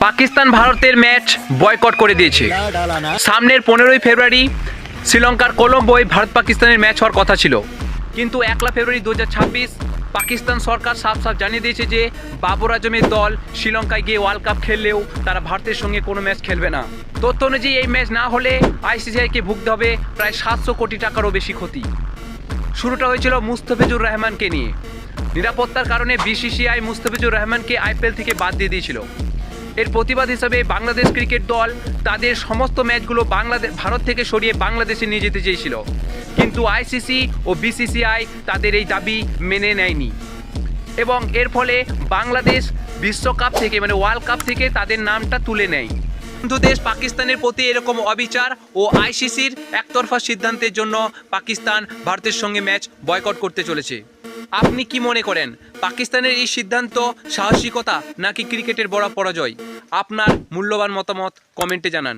পাকিস্তান ভারতের match boycott করে দিয়েছে। সামনের 15ই ফেব্রুয়ারি শ্রীলঙ্কার কলম্বোয় ভারত পাকিস্তানের ম্যাচ হওয়ার কথা ছিল, কিন্তু 1 ফেব্রুয়ারি 2026 পাকিস্তান সরকার সাফ জানিয়ে দিয়েছে যে বাবর আজমের দল শ্রীলঙ্কায় গিয়ে ওয়ার্ল্ড কাপ খেললেও তারা ভারতের সঙ্গে কোনো ম্যাচ খেলবে না। তথ্য অনুযায়ী এই ম্যাচ না হলে আইসিসিআইকে ভুগতে হবে প্রায় 700 কোটি টাকারও বেশি ক্ষতি। শুরুটা হয়েছিল মুস্তাফিজুর রহমানকে নিয়ে। নিরাপত্তার কারণে বিসিসিআই মুস্তাফিজুর রহমানকে আইপিএল থেকে বাদ দিয়ে দিয়েছিল। এর প্রতিবাদ হিসাবে বাংলাদেশ ক্রিকেট দল তাদের সমস্ত ম্যাচগুলো ভারত থেকে সরিয়ে বাংলাদেশে নিয়ে যেতে চেয়েছিল, কিন্তু আইসিসি ও বিসিসিআই তাদের এই দাবি মেনে নেয়নি এবং এর ফলে বাংলাদেশ বিশ্বকাপ থেকে ওয়ার্ল্ড কাপ থেকে তাদের নামটা তুলে নেয়। বন্ধু দেশ পাকিস্তানের প্রতি এরকম অবিচার ও আইসিসির একতরফা সিদ্ধান্তের জন্য পাকিস্তান ভারতের সঙ্গে ম্যাচ বয়কট করতে চলেছে। আপনি কি মনে করেন, পাকিস্তানের এই সিদ্ধান্ত সাহসিকতা নাকি ক্রিকেটের বড় পরাজয়? আপনার মূল্যবান মতামত কমেন্টে জানান।